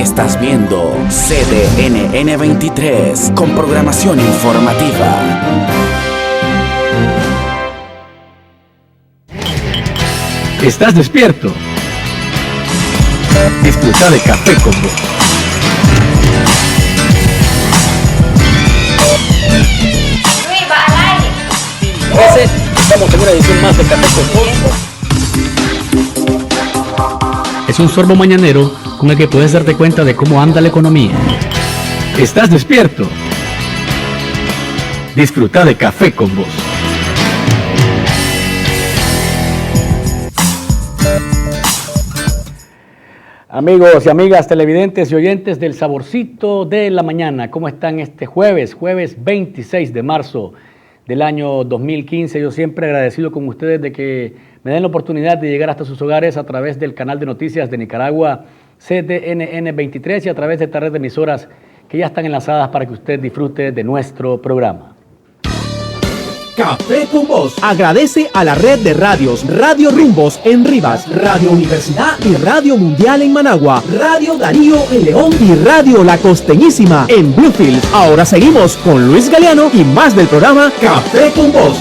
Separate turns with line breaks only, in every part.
Estás viendo CDNN 23 con programación informativa.
¿Estás despierto? Disfruta de Café con Voz. Estamos en una edición más de Café con Voz. Es un sorbo mañanero con el que puedes darte cuenta de cómo anda la economía. ¿Estás despierto? Disfruta de Café con Voz. Amigos y amigas televidentes y oyentes del Saborcito de la Mañana, ¿cómo están este jueves 26 de marzo del año 2015? Yo siempre agradecido con ustedes de que me den la oportunidad de llegar hasta sus hogares a través del canal de noticias de Nicaragua, CDNN 23, y a través de esta red de emisoras que ya están enlazadas para que usted disfrute de nuestro programa.
Café con Voz agradece a la red de radios Radio Rumbos en Rivas, Radio Universidad y Radio Mundial en Managua, Radio Darío en León y Radio La Costeñísima en Bluefield. Ahora seguimos con Luis Galeano y más del programa Café con Voz.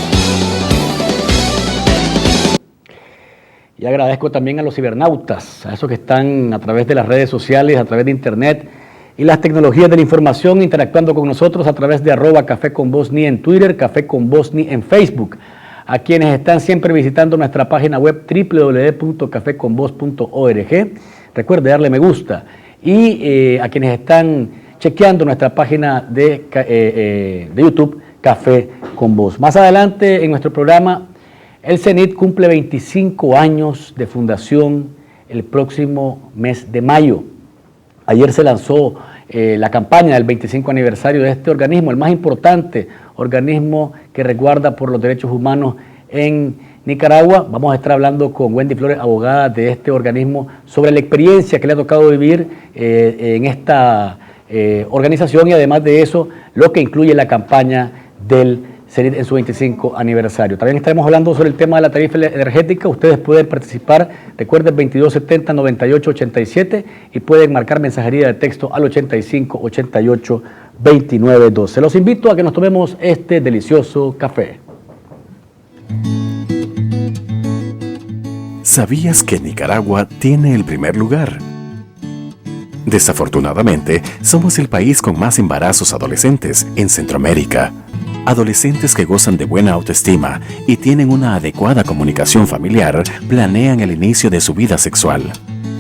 Y agradezco también a los cibernautas, a esos que están a través de las redes sociales, a través de internet y las tecnologías de la información, interactuando con nosotros a través de @Café con Voz ni en Twitter, Café con Voz ni en Facebook. A quienes están siempre visitando nuestra página web www.cafeconvoz.org, recuerde darle me gusta. Y a quienes están chequeando nuestra página de YouTube, Café con Voz. Más adelante en nuestro programa, el CENIT cumple 25 años de fundación el próximo mes de mayo. Ayer se lanzó la campaña del 25 aniversario de este organismo, el más importante organismo que resguarda por los derechos humanos en Nicaragua. Vamos a estar hablando con Wendy Flores, abogada de este organismo, sobre la experiencia que le ha tocado vivir en esta organización y además de eso, lo que incluye la campaña del CENIT en su 25 aniversario. También estaremos hablando sobre el tema de la tarifa energética. Ustedes pueden participar, recuerden, 2270-9887 y pueden marcar mensajería de texto al 8588-2912. Los invito a que nos tomemos este delicioso café.
¿Sabías que Nicaragua tiene el primer lugar? Desafortunadamente, somos el país con más embarazos adolescentes en Centroamérica. Adolescentes que gozan de buena autoestima y tienen una adecuada comunicación familiar planean el inicio de su vida sexual.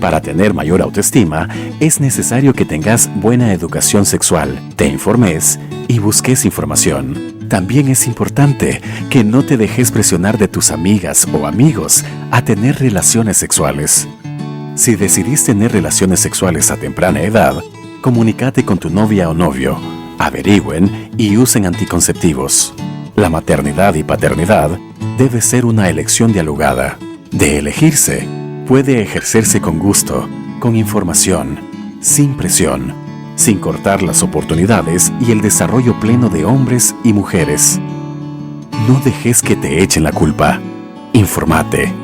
Para tener mayor autoestima, es necesario que tengas buena educación sexual, te informes y busques información. También es importante que no te dejes presionar de tus amigas o amigos a tener relaciones sexuales. Si decidís tener relaciones sexuales a temprana edad, comunícate con tu novia o novio. Averigüen y usen anticonceptivos. La maternidad y paternidad debe ser una elección dialogada. De elegirse, puede ejercerse con gusto, con información, sin presión, sin cortar las oportunidades y el desarrollo pleno de hombres y mujeres. No dejes que te echen la culpa. Informate.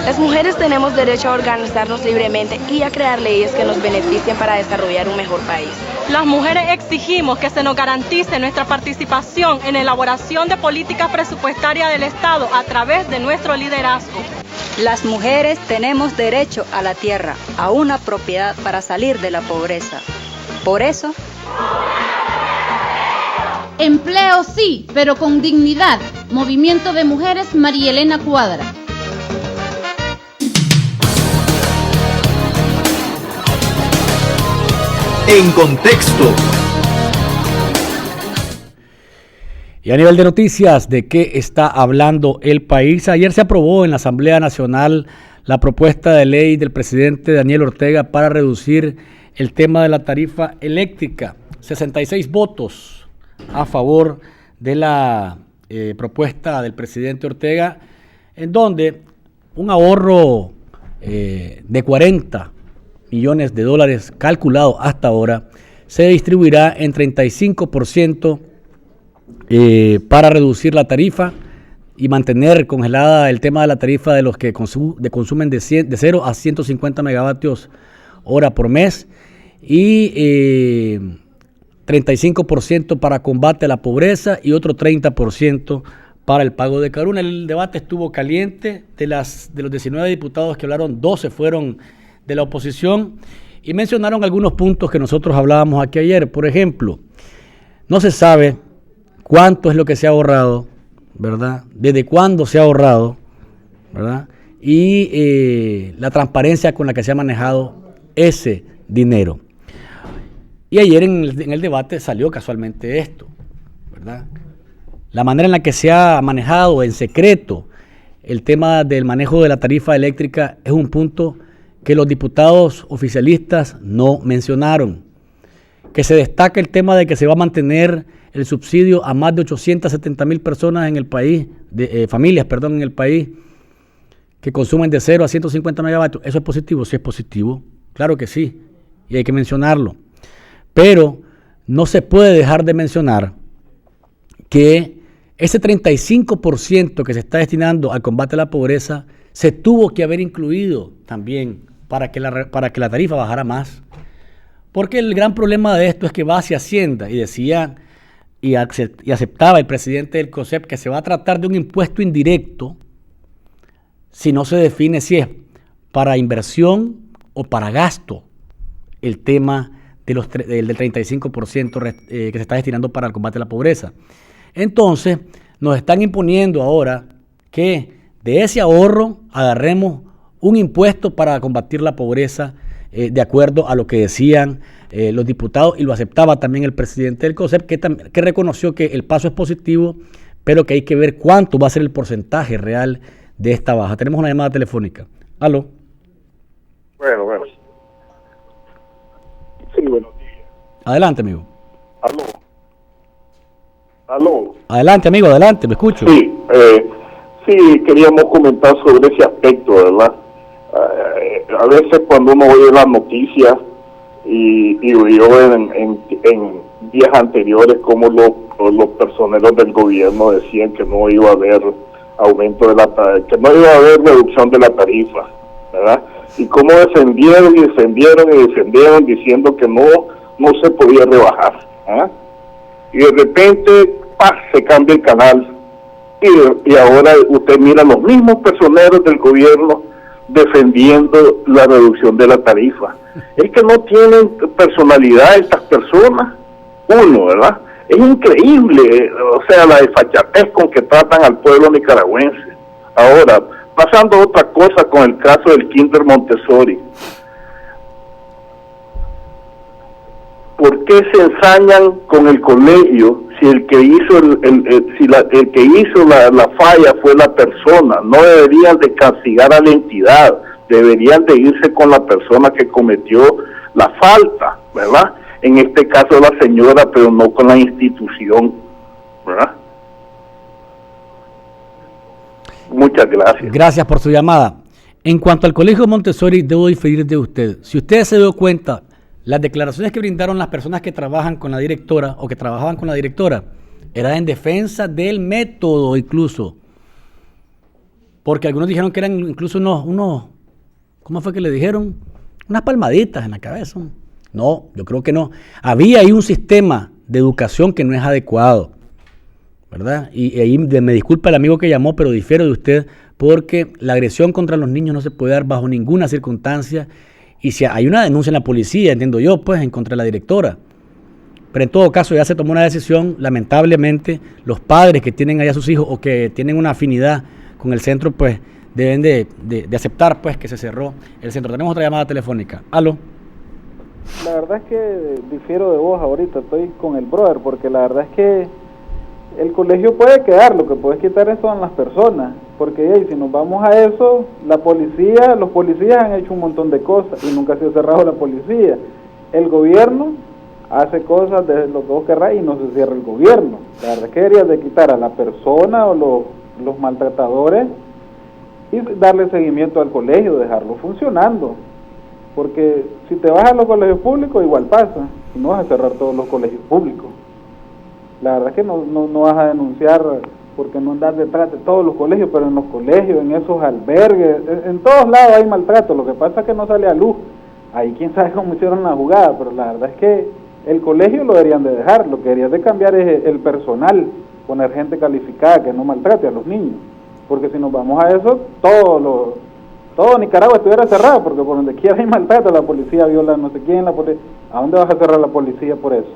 Las mujeres tenemos derecho a organizarnos libremente y a crear leyes que nos beneficien para desarrollar un mejor país.
Las mujeres exigimos que se nos garantice nuestra participación en la elaboración de políticas presupuestarias del Estado a través de nuestro liderazgo.
Las mujeres tenemos derecho a la tierra, a una propiedad para salir de la pobreza. Por eso...
Empleo sí, pero con dignidad. Movimiento de Mujeres María Elena Cuadra.
En contexto.
Y a nivel de noticias, ¿de qué está hablando el país? Ayer se aprobó en la Asamblea Nacional la propuesta de ley del presidente Daniel Ortega para reducir el tema de la tarifa eléctrica. 66 votos a favor de la propuesta del presidente Ortega, en donde un ahorro de 40 millones de dólares calculado hasta ahora se distribuirá en 35% para reducir la tarifa y mantener congelada el tema de la tarifa de los que consumen de 0 a 150 megavatios hora por mes, y 35% para combate a la pobreza y otro 30% para el pago de Caruna. El debate estuvo caliente. De los 19 diputados que hablaron, 12 fueron de la oposición y mencionaron algunos puntos que nosotros hablábamos aquí ayer. Por ejemplo, no se sabe cuánto es lo que se ha ahorrado, ¿verdad? Desde cuándo se ha ahorrado, ¿verdad? Y la transparencia con la que se ha manejado ese dinero. Y ayer en el debate salió casualmente esto, ¿verdad? La manera en la que se ha manejado en secreto el tema del manejo de la tarifa eléctrica es un punto que los diputados oficialistas no mencionaron. Que se destaca el tema de que se va a mantener el subsidio a más de 870,000 personas en el país, familias en el país, que consumen de 0 a 150 megavatios. ¿Eso es positivo? Sí es positivo, claro que sí, y hay que mencionarlo. Pero no se puede dejar de mencionar que ese 35% que se está destinando al combate a la pobreza se tuvo que haber incluido también para que la tarifa bajara más. Porque el gran problema de esto es que va hacia Hacienda y decía y aceptaba el presidente del COSEP que se va a tratar de un impuesto indirecto si no se define si es para inversión o para gasto el tema del 35% que se está destinando para el combate a la pobreza. Entonces, nos están imponiendo ahora que de ese ahorro agarremos un impuesto para combatir la pobreza, de acuerdo a lo que decían los diputados, y lo aceptaba también el presidente del COSEP, que reconoció que el paso es positivo, pero que hay que ver cuánto va a ser el porcentaje real de esta baja. Tenemos una llamada telefónica. ¿Aló?
Bueno. Sí, buenos días.
Adelante, amigo.
¿Aló?
Adelante, amigo, adelante, me escucho.
Sí, sí, queríamos comentar sobre ese aspecto, ¿verdad? A veces cuando uno oye las noticias y oyó en días anteriores como los personeros del gobierno decían que no iba a haber aumento de que no iba a haber reducción de la tarifa, ¿verdad? Y cómo defendieron diciendo que no se podía rebajar, ¿eh? Y de repente se cambia el canal y ahora usted mira a los mismos personeros del gobierno defendiendo la reducción de la tarifa. Es que no tienen personalidad estas personas, ¿verdad? Es increíble, o sea, la desfachatez con que tratan al pueblo nicaragüense. Ahora, pasando a otra cosa con el caso del Kinder Montessori. ¿Por qué se ensañan con el colegio si el que hizo el que hizo la falla fue la persona? No deberían de castigar a la entidad, deberían de irse con la persona que cometió la falta, ¿verdad? En este caso la señora, pero no con la institución, ¿verdad? Muchas gracias.
Gracias por su llamada. En cuanto al colegio Montessori, debo diferir de usted. Si usted se dio cuenta, las declaraciones que brindaron las personas que trabajan con la directora o que trabajaban con la directora eran en defensa del método incluso. Porque algunos dijeron que eran incluso unos ¿cómo fue que le dijeron? Unas palmaditas en la cabeza. No, yo creo que no. Había ahí un sistema de educación que no es adecuado, ¿verdad? Y ahí me disculpa el amigo que llamó, pero difiero de usted porque la agresión contra los niños no se puede dar bajo ninguna circunstancia. Y si hay una denuncia en la policía, entiendo yo, pues, en contra de la directora. Pero en todo caso ya se tomó una decisión. Lamentablemente, los padres que tienen allá a sus hijos o que tienen una afinidad con el centro, pues, deben de aceptar, pues, que se cerró el centro. Tenemos otra llamada telefónica. ¿Aló?
La verdad es que difiero de vos ahorita. Estoy con el brother, porque la verdad es que el colegio puede quedar, lo que puedes quitar son las personas, porque si nos vamos a eso, los policías han hecho un montón de cosas y nunca se ha cerrado la policía. El gobierno hace cosas de lo que vos querrás y no se cierra el gobierno. La verdad es que deberías de quitar a la persona o los maltratadores y darle seguimiento al colegio, dejarlo funcionando, porque si te vas a los colegios públicos igual pasa, y no vas a cerrar todos los colegios públicos. La verdad es que no vas a denunciar porque no andas detrás de todos los colegios, pero en los colegios, en esos albergues, en todos lados hay maltrato. Lo que pasa es que no sale a luz. Ahí quién sabe cómo hicieron la jugada, pero la verdad es que el colegio lo deberían de dejar. Lo que deberían de cambiar es el personal, poner gente calificada que no maltrate a los niños. Porque si nos vamos a eso, todo Nicaragua estuviera cerrado, porque por donde quiera hay maltrato, la policía viola no sé quién, ¿a dónde vas a cerrar la policía por eso?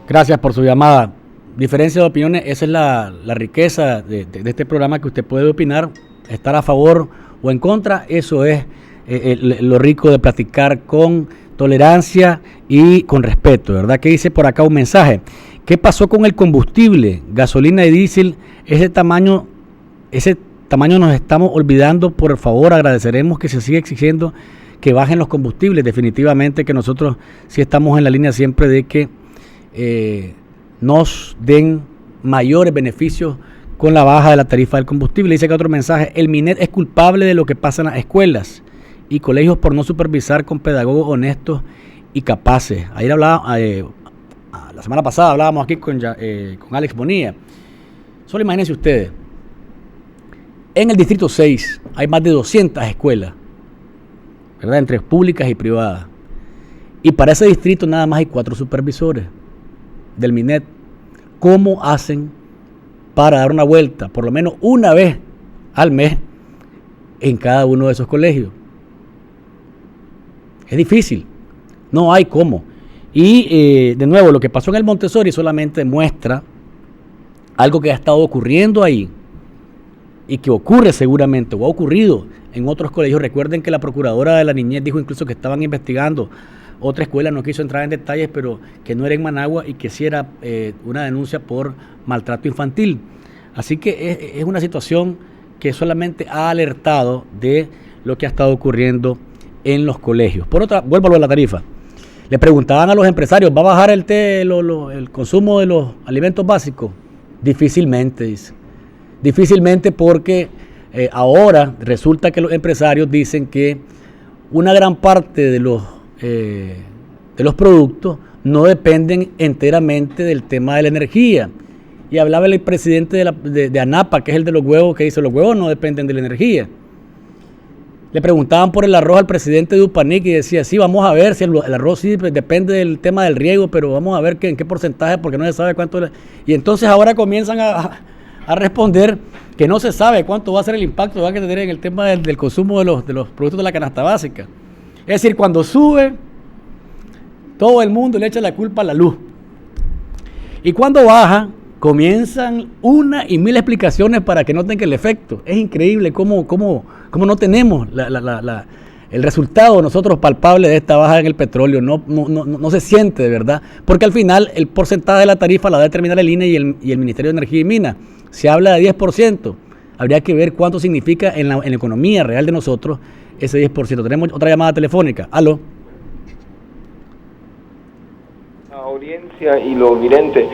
Gracias por su llamada. Diferencia de opiniones, esa es la riqueza de este programa, que usted puede opinar, estar a favor o en contra. Eso es lo rico de platicar con tolerancia y con respeto, ¿verdad? ¿Qué dice por acá un mensaje? ¿Qué pasó con el combustible, gasolina y diésel? Ese tamaño nos estamos olvidando. Por favor, agradeceremos que se siga exigiendo que bajen los combustibles. Definitivamente que nosotros sí estamos en la línea siempre de que nos den mayores beneficios con la baja de la tarifa del combustible. Dice que otro mensaje: el MINET es culpable de lo que pasa en las escuelas y colegios por no supervisar con pedagogos honestos y capaces. Ayer la semana pasada hablábamos aquí con Alex Bonilla. Solo imagínense ustedes, en el Distrito 6 hay más de 200 escuelas, ¿verdad?, entre públicas y privadas. Y para ese distrito nada más hay 4 supervisores del MINET. ¿Cómo hacen para dar una vuelta, por lo menos una vez al mes, en cada uno de esos colegios? Es difícil, no hay cómo. Y de nuevo, lo que pasó en el Montessori solamente muestra algo que ha estado ocurriendo ahí y que ocurre seguramente o ha ocurrido en otros colegios. Recuerden que la procuradora de la niñez dijo incluso que estaban investigando otra escuela, no quiso entrar en detalles, pero que no era en Managua y que sí era una denuncia por maltrato infantil. Así que es una situación que solamente ha alertado de lo que ha estado ocurriendo en los colegios. Por otra, vuelvo a lo de la tarifa. Le preguntaban a los empresarios, ¿va a bajar el consumo de los alimentos básicos? Difícilmente, dice. Difícilmente, porque ahora resulta que los empresarios dicen que una gran parte de los productos no dependen enteramente del tema de la energía. Y hablaba el presidente de ANAPA, que es el de los huevos, que dice: los huevos no dependen de la energía. Le preguntaban por el arroz al presidente de UPANIC y decía: sí, vamos a ver si el arroz sí depende del tema del riego, pero vamos a ver en qué porcentaje, porque no se sabe cuánto. Y entonces ahora comienzan a responder que no se sabe cuánto va a ser el impacto que va a tener en el tema del consumo de los productos de la canasta básica. Es decir, cuando sube, todo el mundo le echa la culpa a la luz. Y cuando baja, comienzan una y mil explicaciones para que no tenga el efecto. Es increíble cómo no tenemos el resultado nosotros palpable de esta baja en el petróleo. No se siente de verdad, porque al final el porcentaje de la tarifa la va a determinar el INE y el Ministerio de Energía y Minas. Se habla de 10%, habría que ver cuánto significa en la economía real de nosotros ese 10%. Tenemos otra llamada telefónica. ¿Aló?
La audiencia y los videntes.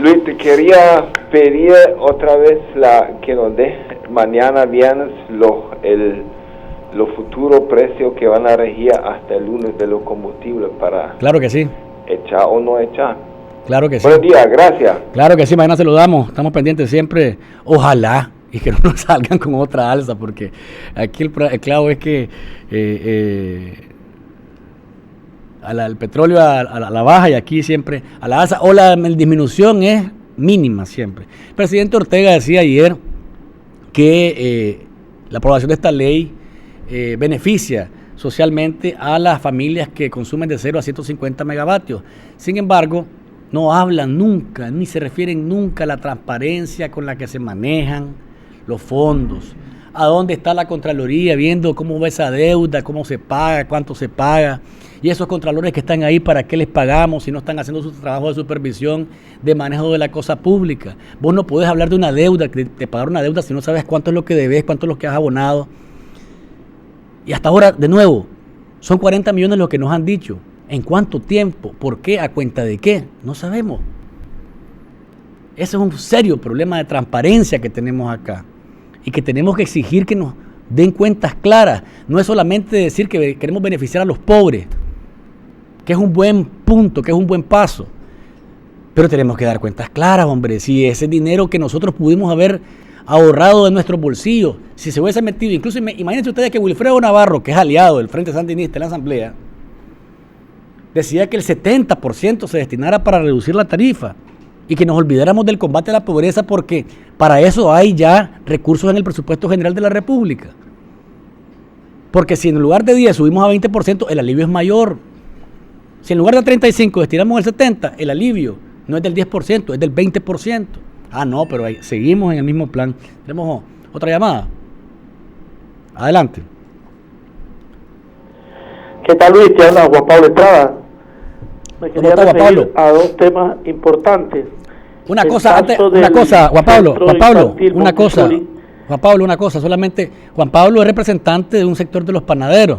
Luis, te quería pedir otra vez que nos dé mañana viernes los futuros precios que van a regir hasta el lunes de los combustibles para...
Claro que sí.
¿Echar o no echar?
Claro que sí.
Buenos días, gracias.
Claro que sí, mañana se lo damos. Estamos pendientes siempre. Ojalá y que no nos salgan con otra alza, porque aquí el clavo es que el petróleo a la baja y aquí siempre a la alza, o la disminución es mínima siempre. El presidente Ortega decía ayer que la aprobación de esta ley beneficia socialmente a las familias que consumen de 0 a 150 megavatios. Sin embargo, no hablan nunca, ni se refieren nunca a la transparencia con la que se manejan los fondos, a dónde está la Contraloría viendo cómo va esa deuda, cómo se paga, cuánto se paga, y esos contralores que están ahí, ¿para qué les pagamos si no están haciendo su trabajo de supervisión, de manejo de la cosa pública? Vos no podés hablar de una deuda, de pagar una deuda, si no sabes cuánto es lo que debes, cuánto es lo que has abonado. Y hasta ahora, de nuevo, son 40 millones los que nos han dicho. ¿En cuánto tiempo? ¿Por qué? ¿A cuenta de qué? No sabemos. Ese es un serio problema de transparencia que tenemos acá y que tenemos que exigir que nos den cuentas claras. No es solamente decir que queremos beneficiar a los pobres, que es un buen punto, que es un buen paso, Pero tenemos que dar cuentas claras, hombre. Si ese dinero que nosotros pudimos haber ahorrado de nuestros bolsillos, si se hubiese metido, incluso imagínense ustedes que Wilfredo Navarro, que es aliado del Frente Sandinista en la Asamblea, decía que el 70% se destinara para reducir la tarifa y que nos olvidáramos del combate a la pobreza, porque para eso hay ya recursos en el presupuesto general de la República. Porque si en lugar de 10 subimos a 20%, el alivio es mayor. Si en lugar de 35 destinamos el 70%, el alivio no es del 10%, es del 20%. Ah, no, pero ahí seguimos en el mismo plan. Tenemos otra llamada. Adelante.
¿Qué tal, Luis? Te habla Juan Pablo Estrada. Me quería referir a dos temas importantes.
Una cosa, Juan Pablo, solamente Juan Pablo es representante de un sector de los panaderos.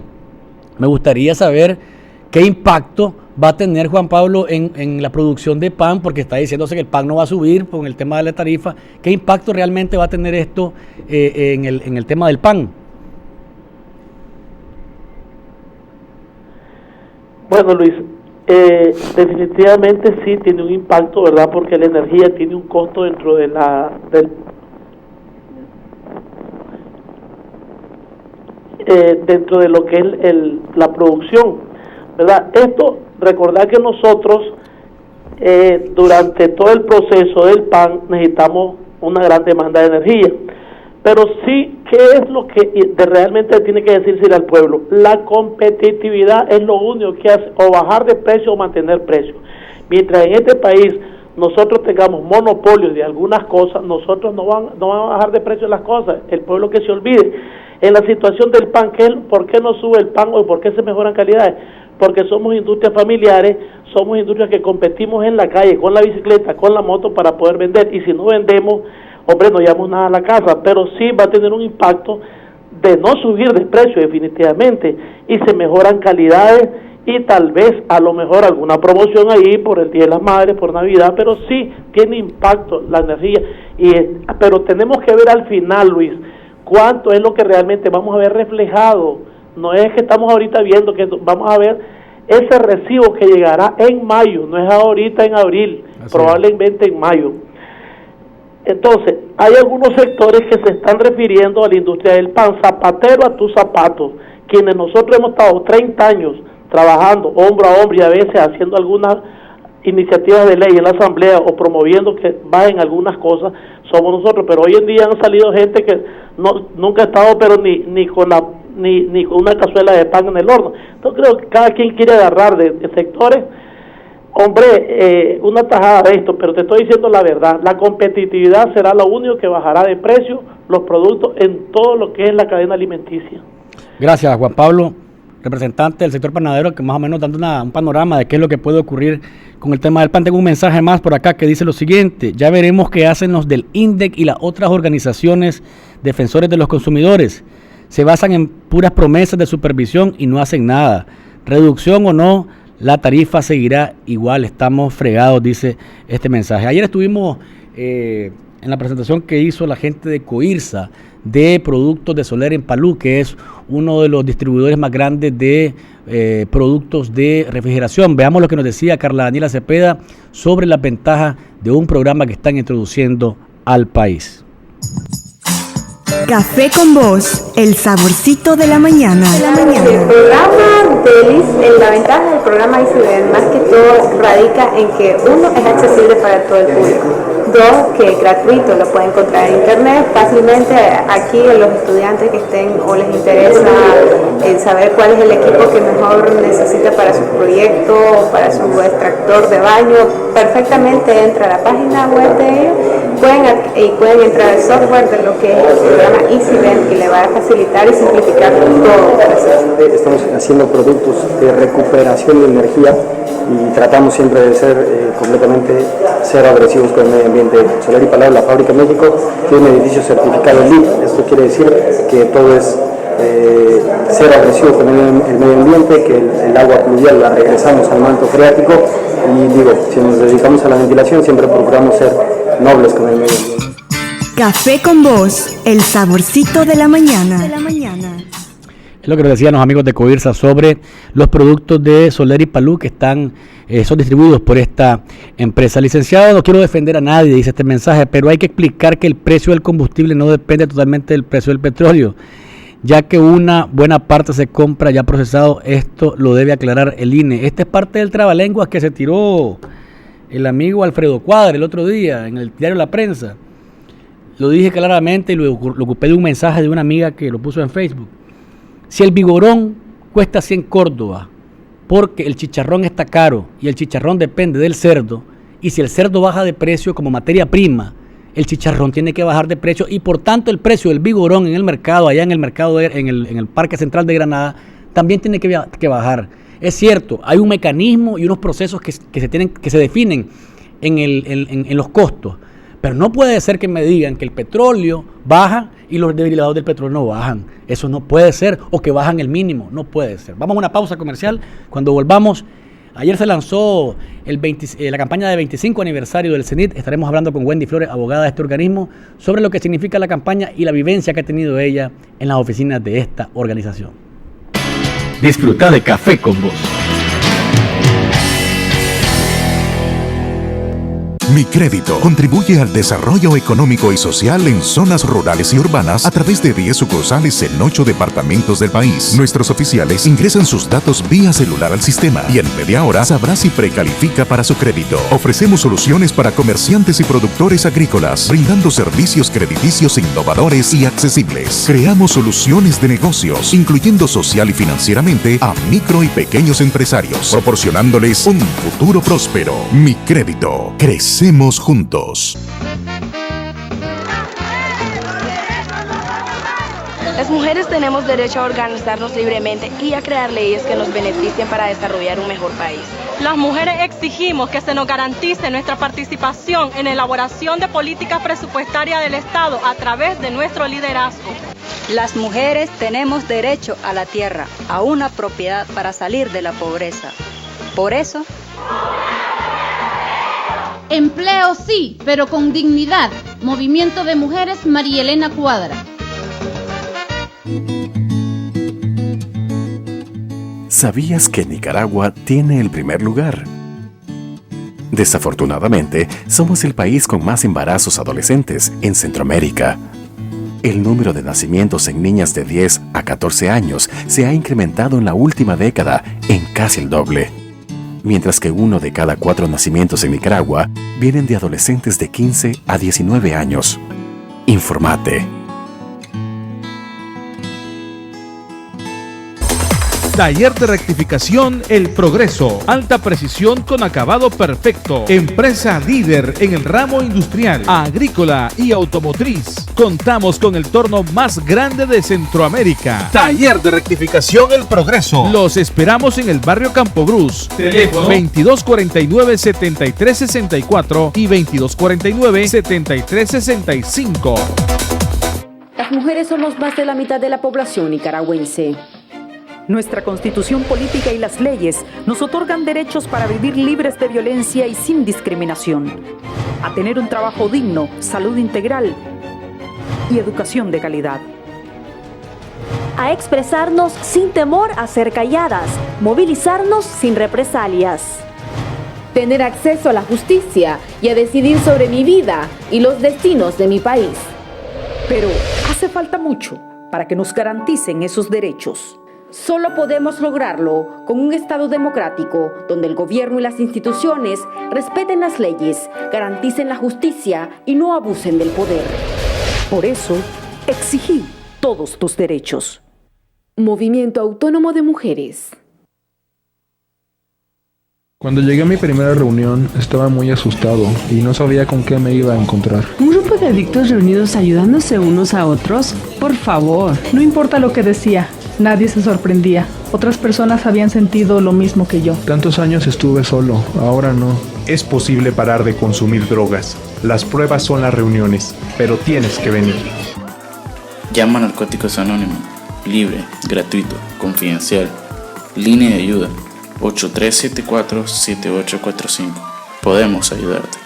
Me gustaría saber qué impacto va a tener Juan Pablo en la producción de pan, porque está diciéndose que el pan no va a subir con el tema de la tarifa. ¿Qué impacto realmente va a tener esto en el tema del pan?
Bueno, Luis, definitivamente sí tiene un impacto, ¿verdad? Porque la energía tiene un costo dentro de dentro de lo que es la producción, ¿verdad? Esto, recordar que nosotros durante todo el proceso del pan necesitamos una gran demanda de energía, pero sí, ¿qué es lo que realmente tiene que decirse al pueblo? La competitividad es lo único que hace, o bajar de precio o mantener precio. Mientras en este país nosotros tengamos monopolios de algunas cosas, nosotros no vamos a bajar de precio las cosas. El pueblo que se olvide. En la situación del pan, ¿por qué no sube el pan o por qué se mejoran calidades? Porque somos industrias familiares, somos industrias que competimos en la calle, con la bicicleta, con la moto para poder vender. Y si no vendemos, hombre, no llevamos nada a la casa, pero sí va a tener un impacto de no subir de precio definitivamente, y se mejoran calidades y tal vez a lo mejor alguna promoción ahí por el Día de las Madres, por Navidad, pero sí tiene impacto la energía. Pero tenemos que ver al final, Luis, cuánto es lo que realmente vamos a ver reflejado. No es que estamos ahorita viendo que vamos a ver ese recibo que llegará en mayo, no es ahorita en abril, probablemente en mayo. Entonces, hay algunos sectores que se están refiriendo a la industria del pan, zapatero a tus zapatos, quienes nosotros hemos estado 30 años trabajando hombro a hombro y a veces haciendo algunas iniciativas de ley en la asamblea o promoviendo que bajen algunas cosas, somos nosotros. Pero hoy en día han salido gente que nunca ha estado pero ni con una cazuela de pan en el horno. Entonces creo que cada quien quiere agarrar de sectores. Hombre, una tajada de esto, pero te estoy diciendo la verdad, la competitividad será lo único que bajará de precio los productos en todo lo que es la cadena alimenticia.
Gracias, Juan Pablo, representante del sector panadero, que más o menos dando un panorama de qué es lo que puede ocurrir con el tema del pan. Tengo un mensaje más por acá que dice lo siguiente: ya veremos qué hacen los del INDEC y las otras organizaciones defensores de los consumidores. Se basan en puras promesas de supervisión y no hacen nada. Reducción o no, la tarifa seguirá igual, estamos fregados, dice este mensaje. Ayer estuvimos en la presentación que hizo la gente de Coirsa de productos de Soler en Palú, que es uno de los distribuidores más grandes de productos de refrigeración. Veamos lo que nos decía Carla Daniela Cepeda sobre las ventajas de un programa que están introduciendo al país.
Café con Voz, el saborcito de la mañana.
El programa DELIS, la ventaja del programa ICIBEN más que todo radica en que uno, es accesible para todo el público. Dos, que es gratuito, lo pueden encontrar en internet fácilmente. Aquí los estudiantes que estén o les interesa saber cuál es el equipo que mejor necesita para su proyecto o para su extractor de baño, perfectamente entra a la página web de ellos, pueden entrar al software de lo que es el programa ICIBEN, que le va a facilitar y simplificar todo.
Estamos haciendo productos de recuperación de energía y tratamos siempre de ser completamente cero agresivos con el medio ambiente. Soler y Palabra, la fábrica en México, tiene un edificio certificado LEED. Esto quiere decir que todo es cero agresivo con el medio ambiente, que el agua pluvial la regresamos al manto freático, y digo, si nos dedicamos a la ventilación siempre procuramos ser nobles con el medio ambiente.
Café con Voz, el saborcito de la mañana.
Es lo que nos decían los amigos de Covirsa sobre los productos de Soler y Palú que son distribuidos por esta empresa. Licenciado, no quiero defender a nadie, dice este mensaje, pero hay que explicar que el precio del combustible no depende totalmente del precio del petróleo, ya que una buena parte se compra ya procesado. Esto lo debe aclarar el INE. Esta es parte del trabalenguas que se tiró el amigo Alfredo Cuadra el otro día en el diario La Prensa. Lo dije claramente y lo ocupé de un mensaje de una amiga que lo puso en Facebook. Si el vigorón cuesta 100 Córdoba porque el chicharrón está caro y el chicharrón depende del cerdo, y si el cerdo baja de precio como materia prima, el chicharrón tiene que bajar de precio, y por tanto el precio del vigorón en el mercado, allá en el mercado, en el Parque Central de Granada, también tiene que bajar. Es cierto, hay un mecanismo y unos procesos que se definen en los costos, pero no puede ser que me digan que el petróleo baja y los derivados del petróleo no bajan. Eso no puede ser, o que bajan el mínimo, no puede ser. Vamos a una pausa comercial. Cuando volvamos, ayer se lanzó la campaña de 25 aniversario del CENIT. Estaremos hablando con Wendy Flores, abogada de este organismo, sobre lo que significa la campaña y la vivencia que ha tenido ella en las oficinas de esta organización.
Disfruta de Café con Voz.
Mi Crédito contribuye al desarrollo económico y social en zonas rurales y urbanas a través de 10 sucursales en 8 departamentos del país. Nuestros oficiales ingresan sus datos vía celular al sistema y en media hora sabrá si precalifica para su crédito. Ofrecemos soluciones para comerciantes y productores agrícolas, brindando servicios crediticios innovadores y accesibles. Creamos soluciones de negocios, incluyendo social y financieramente a micro y pequeños empresarios, proporcionándoles un futuro próspero. Mi Crédito. Crecemos juntos.
Las mujeres tenemos derecho a organizarnos libremente y a crear leyes que nos beneficien para desarrollar un mejor país.
Las mujeres exigimos que se nos garantice nuestra participación en la elaboración de políticas presupuestarias del Estado a través de nuestro liderazgo.
Las mujeres tenemos derecho a la tierra, a una propiedad para salir de la pobreza. Por eso,
empleo sí, pero con dignidad. Movimiento de Mujeres María Elena Cuadra.
¿Sabías que Nicaragua tiene el primer lugar? Desafortunadamente, somos el país con más embarazos adolescentes en Centroamérica. El número de nacimientos en niñas de 10 a 14 años se ha incrementado en la última década en casi el doble. Mientras que 1 de cada 4 nacimientos en Nicaragua vienen de adolescentes de 15 a 19 años. Informate.
Taller de rectificación El Progreso. Alta precisión con acabado perfecto. Empresa líder en el ramo industrial, agrícola y automotriz. Contamos con el torno más grande de Centroamérica. Taller de rectificación El Progreso. Los esperamos en el barrio Campo Brus. Teléfono 2249-7364 y 2249-7365.
Las mujeres somos más de la mitad de la población nicaragüense. Nuestra constitución política y las leyes nos otorgan derechos para vivir libres de violencia y sin discriminación, a tener un trabajo digno, salud integral y educación de calidad.
A expresarnos sin temor a ser calladas, movilizarnos sin represalias.
Tener acceso a la justicia y a decidir sobre mi vida y los destinos de mi país.
Pero hace falta mucho para que nos garanticen esos derechos.
Solo podemos lograrlo con un Estado democrático donde el gobierno y las instituciones respeten las leyes, garanticen la justicia y no abusen del poder.
Por eso, exigí todos tus derechos.
Movimiento Autónomo de Mujeres.
Cuando llegué a mi primera reunión estaba muy asustado y no sabía con qué me iba a encontrar.
¿Un grupo de adictos reunidos ayudándose unos a otros? Por favor.
No importa lo que decía, nadie se sorprendía. Otras personas habían sentido lo mismo que yo.
Tantos años estuve solo, ahora no.
Es posible parar de consumir drogas. Las pruebas son las reuniones, pero tienes que venir.
Llama a Narcóticos Anónimos. Libre, gratuito, confidencial. Línea de ayuda 8374-7845. Podemos ayudarte.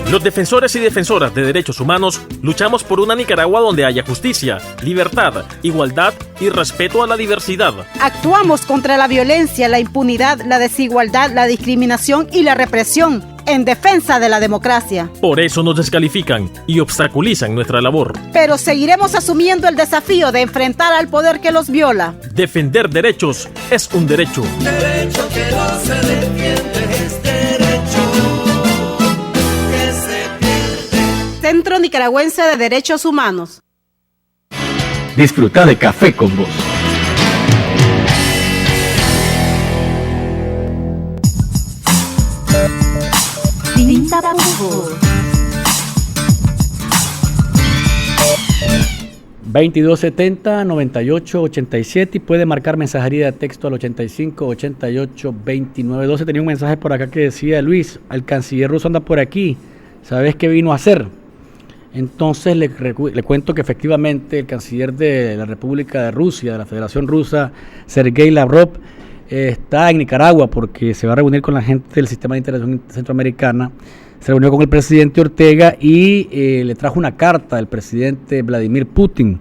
Los defensores y defensoras de derechos humanos luchamos por una Nicaragua donde haya justicia, libertad, igualdad y respeto a la diversidad.
Actuamos contra la violencia, la impunidad, la desigualdad, la discriminación y la represión, en defensa de la democracia.
Por eso nos descalifican y obstaculizan nuestra labor.
Pero seguiremos asumiendo el desafío de enfrentar al poder que los viola.
Defender derechos es un derecho.
Derecho que no se defiende es derecho que se pierde.
Centro Nicaragüense de Derechos Humanos.
Disfruta de Café con Vos.
Sin tapujos.
2270-9887 y puede marcar mensajería de texto al 85-88-2912. Tenía un mensaje por acá que decía: Luis, el canciller ruso anda por aquí, ¿sabes qué vino a hacer? Entonces le cuento que efectivamente el canciller de la República de Rusia, de la Federación Rusa, Sergei Lavrov, está en Nicaragua porque se va a reunir con la gente del Sistema de Integración Centroamericana. Se reunió con el presidente Ortega y le trajo una carta al presidente Vladimir Putin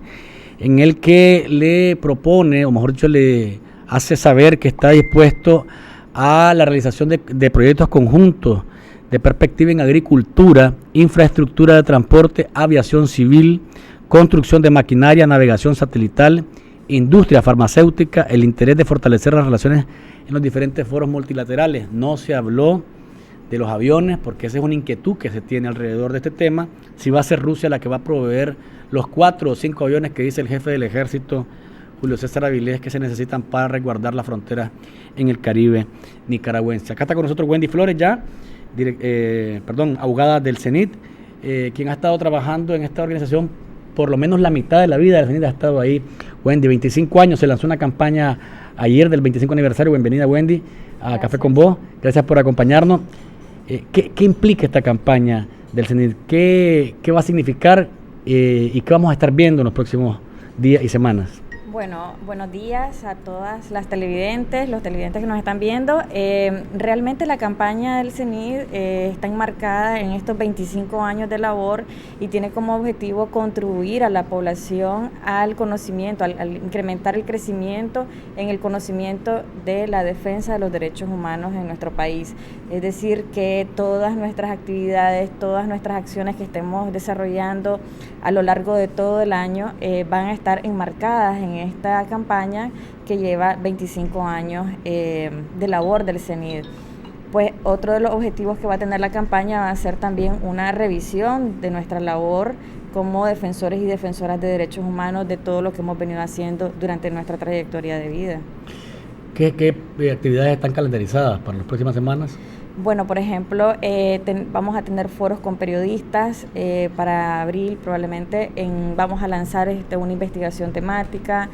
en el que le propone, o mejor dicho, le hace saber que está dispuesto a la realización de proyectos conjuntos de perspectiva en agricultura, infraestructura de transporte, aviación civil, construcción de maquinaria, navegación satelital, industria farmacéutica, el interés de fortalecer las relaciones en los diferentes foros multilaterales. No se habló de los aviones porque esa es una inquietud que se tiene alrededor de este tema, si va a ser Rusia la que va a proveer los 4 o 5 aviones que dice el jefe del ejército, Julio César Avilés, que se necesitan para resguardar la frontera en el Caribe nicaragüense. Acá está con nosotros Wendy Flores ya, abogada del CENIT, quien ha estado trabajando en esta organización por lo menos la mitad de la vida del CENIT ha estado ahí. Wendy, 25 años, se lanzó una campaña ayer del 25 aniversario. Bienvenida, Wendy, a Café con Vos. Gracias por acompañarnos. ¿Qué implica esta campaña del CENIT? ¿Qué va a significar y qué vamos a estar viendo en los próximos días y semanas?
Bueno, buenos días a todas las televidentes, los televidentes que nos están viendo. Realmente la campaña del CENIT está enmarcada en estos 25 años de labor y tiene como objetivo contribuir a la población al conocimiento, al incrementar el crecimiento en el conocimiento de la defensa de los derechos humanos en nuestro país. Es decir, que todas nuestras actividades, todas nuestras acciones que estemos desarrollando a lo largo de todo el año van a estar enmarcadas en esta campaña que lleva 25 años de labor del CENIT. Pues otro de los objetivos que va a tener la campaña va a ser también una revisión de nuestra labor como defensores y defensoras de derechos humanos, de todo lo que hemos venido haciendo durante nuestra trayectoria de vida.
¿Qué actividades están calendarizadas para las próximas semanas?
Bueno, por ejemplo, vamos a tener foros con periodistas para abril, probablemente vamos a lanzar una investigación temática,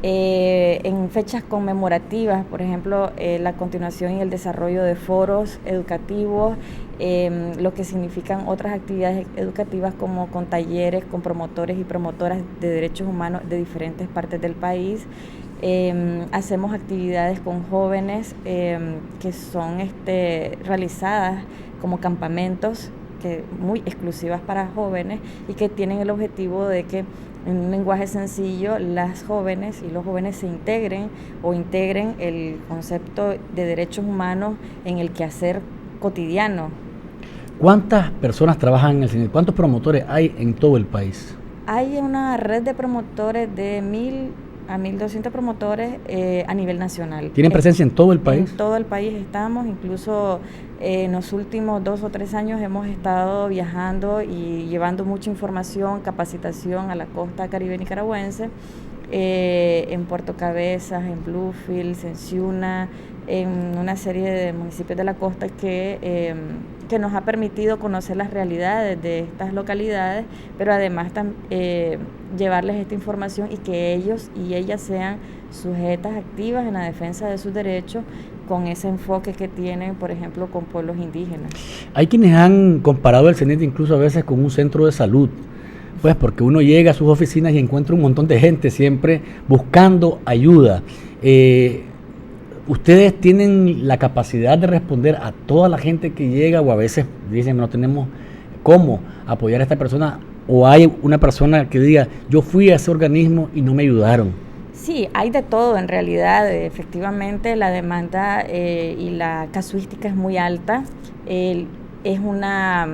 en fechas conmemorativas, por ejemplo, la continuación y el desarrollo de foros educativos, lo que significan otras actividades educativas como con talleres, con promotores y promotoras de derechos humanos de diferentes partes del país. Hacemos actividades con jóvenes que son realizadas como campamentos muy exclusivas para jóvenes y que tienen el objetivo de que en un lenguaje sencillo las jóvenes y los jóvenes se integren el concepto de derechos humanos en el quehacer cotidiano.
¿Cuántas personas trabajan en el CENIT? ¿Cuántos promotores hay en todo el país?
Hay una red de promotores de 1.000 a 1.200 promotores a nivel nacional.
¿Tienen presencia en todo el país?
En todo el país estamos, incluso en los últimos 2 o 3 años hemos estado viajando y llevando mucha información, capacitación a la costa caribe nicaragüense, en Puerto Cabezas, en Bluefields, en Ciuna, en una serie de municipios de la costa que nos ha permitido conocer las realidades de estas localidades, pero además llevarles esta información y que ellos y ellas sean sujetas activas en la defensa de sus derechos con ese enfoque que tienen, por ejemplo, con pueblos indígenas.
Hay quienes han comparado el CENIT incluso a veces con un centro de salud, pues porque uno llega a sus oficinas y encuentra un montón de gente siempre buscando ayuda. ¿Ustedes tienen la capacidad de responder a toda la gente que llega o a veces dicen no tenemos cómo apoyar a esta persona, o hay una persona que diga, yo fui a ese organismo y no me ayudaron.
Sí, hay de todo en realidad. Efectivamente, la demanda y la casuística es muy alta. Es una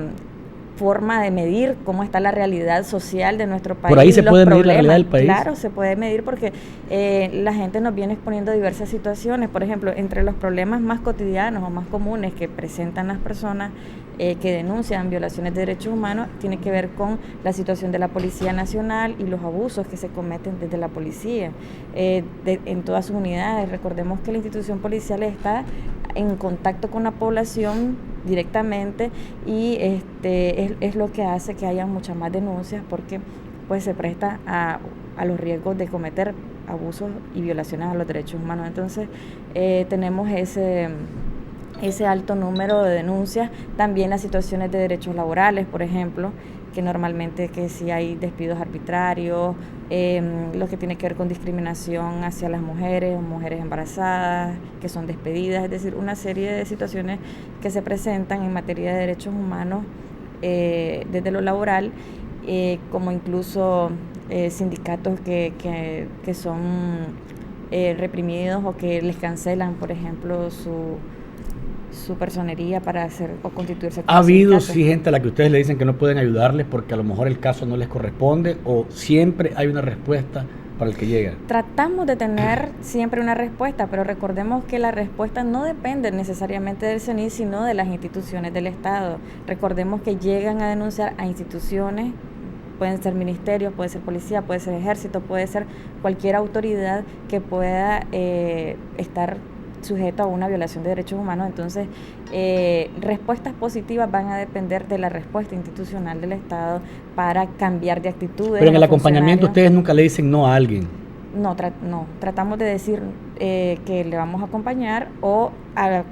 forma de medir cómo está la realidad social de nuestro país.
Por ahí se puede medir la realidad del país.
Claro, se puede medir porque la gente nos viene exponiendo diversas situaciones. Por ejemplo, entre los problemas más cotidianos o más comunes que presentan las personas que denuncian violaciones de derechos humanos, tiene que ver con la situación de la Policía Nacional y los abusos que se cometen desde la policía en todas sus unidades. Recordemos que la institución policial está en contacto con la población directamente y es lo que hace que haya muchas más denuncias, porque pues se presta a los riesgos de cometer abusos y violaciones a los derechos humanos. Entonces tenemos ese alto número de denuncias. También las situaciones de derechos laborales, por ejemplo, que normalmente que si hay despidos arbitrarios, lo que tiene que ver con discriminación hacia las mujeres embarazadas que son despedidas, es decir, una serie de situaciones que se presentan en materia de derechos humanos desde lo laboral, como incluso sindicatos que son reprimidos o que les cancelan, por ejemplo, su personería para hacer o constituirse como
¿Ha habido
sindicato?
sí gente a la que ustedes le dicen que no pueden ayudarles porque a lo mejor el caso no les corresponde, o siempre hay una respuesta para el que llega?
Tratamos de tener siempre una respuesta, pero recordemos que la respuesta no depende necesariamente del CENID, sino de las instituciones del Estado. Recordemos que llegan a denunciar a instituciones, pueden ser ministerios, puede ser policía, puede ser ejército, puede ser cualquier autoridad que pueda estar sujeto a una violación de derechos humanos. Entonces, respuestas positivas van a depender de la respuesta institucional del Estado para cambiar de actitudes.
Pero en el acompañamiento ustedes nunca le dicen no a alguien.
No, tratamos de decir que le vamos a acompañar o a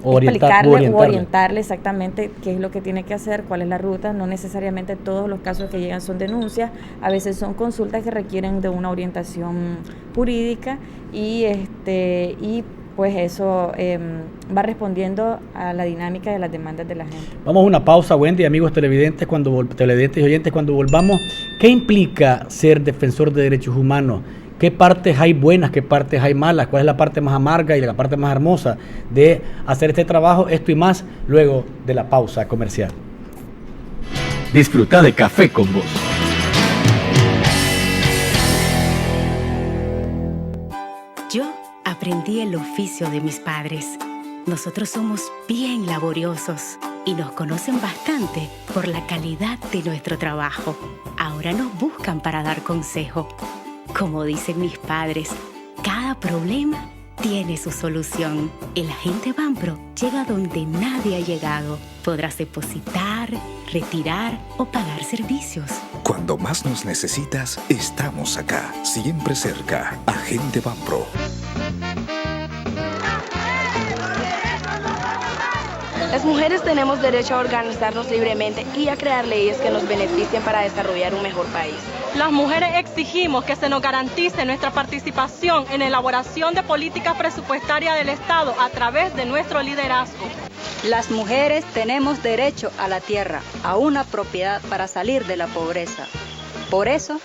orientarle exactamente qué es lo que tiene que hacer, cuál es la ruta. No necesariamente todos los casos que llegan son denuncias, a veces son consultas que requieren de una orientación jurídica y pues eso va respondiendo a la dinámica de las demandas de la gente.
Vamos a una pausa, Wendy, amigos televidentes, televidentes y oyentes, cuando volvamos, ¿qué implica ser defensor de derechos humanos? ¿Qué partes hay buenas, qué partes hay malas? ¿Cuál es la parte más amarga y la parte más hermosa de hacer este trabajo? Esto y más luego de la pausa comercial.
Disfruta de Café con Vos.
Yo aprendí el oficio de mis padres. Nosotros somos bien laboriosos y nos conocen bastante por la calidad de nuestro trabajo. Ahora nos buscan para dar consejo. Como dicen mis padres, cada problema tiene su solución. El agente Banpro llega donde nadie ha llegado. Podrás depositar, retirar o pagar servicios.
Cuando más nos necesitas, estamos acá, siempre cerca. Agente Banpro.
Las mujeres tenemos derecho a organizarnos libremente y a crear leyes que nos beneficien para desarrollar un mejor país.
Las mujeres exigimos que se nos garantice nuestra participación en la elaboración de políticas presupuestarias del Estado a través de nuestro liderazgo.
Las mujeres tenemos derecho a la tierra, a una propiedad para salir de la pobreza. Por eso,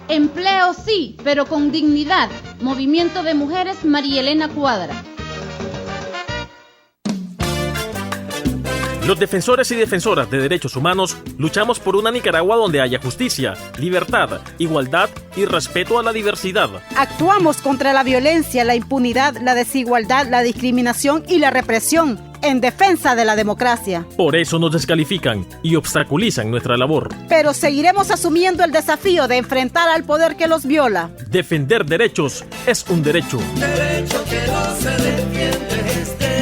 empleo sí, pero con dignidad. Movimiento de Mujeres María Elena Cuadra.
Los defensores y defensoras de derechos humanos luchamos por una Nicaragua donde haya justicia, libertad, igualdad y respeto a la diversidad.
Actuamos contra la violencia, la impunidad, la desigualdad, la discriminación y la represión, en defensa de la democracia.
Por eso nos descalifican y obstaculizan nuestra labor.
Pero seguiremos asumiendo el desafío de enfrentar al poder que los viola.
Defender derechos es un derecho.
Derecho que no se defiende es derecho.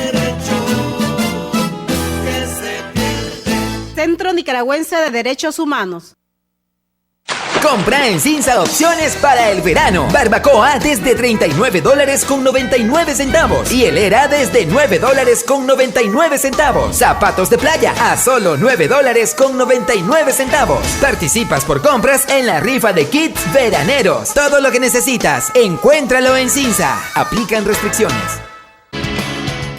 Centro Nicaragüense de Derechos Humanos.
Compra en Cinza opciones para el verano. Barbacoa desde $39.99 y helera desde $9.99. Zapatos de playa a solo $9.99. Participas por compras en la rifa de kits veraneros. Todo lo que necesitas, encuéntralo en Cinza. Aplican restricciones.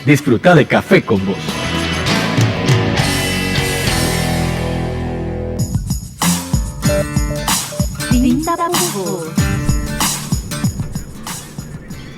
Disfruta de Café con Vos.
Pujos.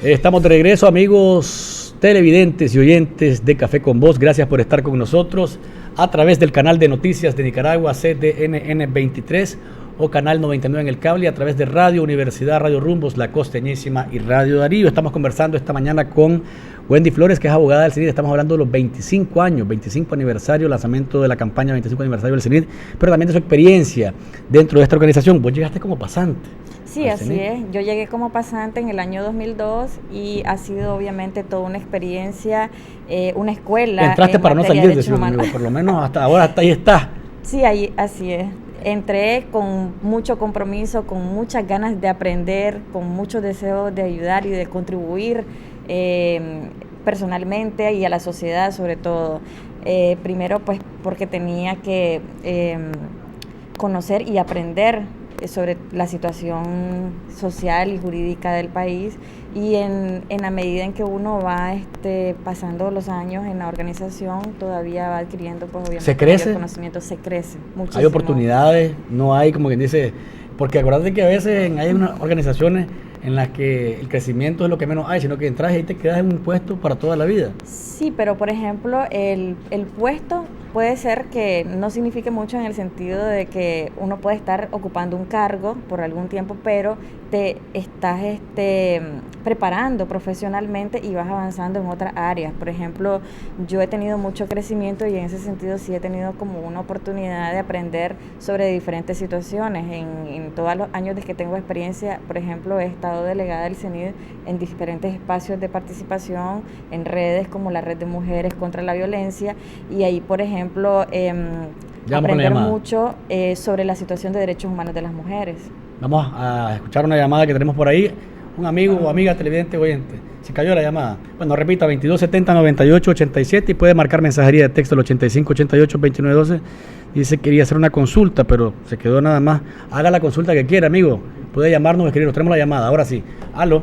Estamos de regreso, amigos televidentes y oyentes de Café con Voz. Gracias por estar con nosotros a través del canal de noticias de Nicaragua, CDNN 23, o canal 99 en el cable, a través de Radio Universidad, Radio Rumbos, La Costeñísima y Radio Darío. Estamos conversando esta mañana con Wendy Flores, que es abogada del CENID. Estamos hablando de los 25 años, 25 aniversario, lanzamiento de la campaña 25 aniversario del CENID, pero también de su experiencia dentro de esta organización. Vos llegaste como pasante.
Sí, así es. Yo llegué como pasante en el año 2002 y ha sido obviamente toda una experiencia, una escuela.
Entraste para no salir de Ciudad Amigo, por lo menos hasta ahora, hasta ahí está.
Sí, ahí, así es. Entré con mucho compromiso, con muchas ganas de aprender, con mucho deseo de ayudar y de contribuir personalmente y a la sociedad sobre todo. Primero pues porque tenía que conocer y aprender sobre la situación social y jurídica del país, y en la medida en que uno va pasando los años en la organización, todavía va adquiriendo pues obviamente
¿se crece?
Conocimiento, se crece muchísimo.
Hay oportunidades, no hay como quien dice, porque acuérdate que a veces hay unas organizaciones en las que el crecimiento es lo que menos hay, sino que entras y ahí te quedas en un puesto para toda la vida.
Sí, pero por ejemplo el puesto puede ser que no signifique mucho en el sentido de que uno puede estar ocupando un cargo por algún tiempo, pero te estás preparando profesionalmente y vas avanzando en otras áreas. Por ejemplo, yo he tenido mucho crecimiento y en ese sentido sí he tenido como una oportunidad de aprender sobre diferentes situaciones. En todos los años de que tengo experiencia, por ejemplo, he estado delegada del CENID en diferentes espacios de participación, en redes como la Red de Mujeres contra la Violencia, y ahí, por ejemplo, aprender mucho sobre la situación de derechos humanos de las mujeres.
Vamos a escuchar una llamada que tenemos por ahí. Un amigo o amiga televidente oyente. Se cayó la llamada. Bueno, repita, 2270-9887, y puede marcar mensajería de texto al 8588-2912. Dice que quería hacer una consulta, pero se quedó nada más. Haga la consulta que quiera, amigo. Puede llamarnos o escribirnos. Tenemos la llamada. Ahora sí. Aló.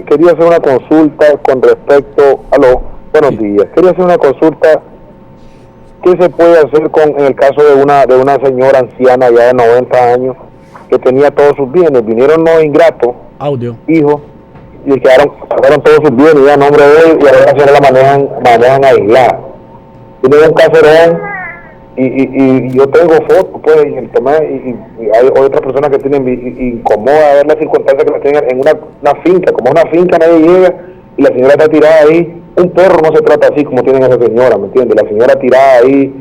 Quería hacer una consulta con respecto... Aló. Buenos días. Quería hacer una consulta. ¿Qué se puede hacer en el caso de una señora anciana ya de 90 años que tenía todos sus bienes? Vinieron los ingratos, hijos, y le sacaron todos sus bienes ya a nombre de él, y ahora la señora la manejan aislada. Tiene un caserón y yo tengo fotos, pues, y hay otras personas que tienen incomoda ver las circunstancias que la tienen en una finca. Como una finca nadie llega y la señora está tirada ahí. Un perro no se trata así como tienen a esa señora, ¿me entiendes? La señora tirada ahí,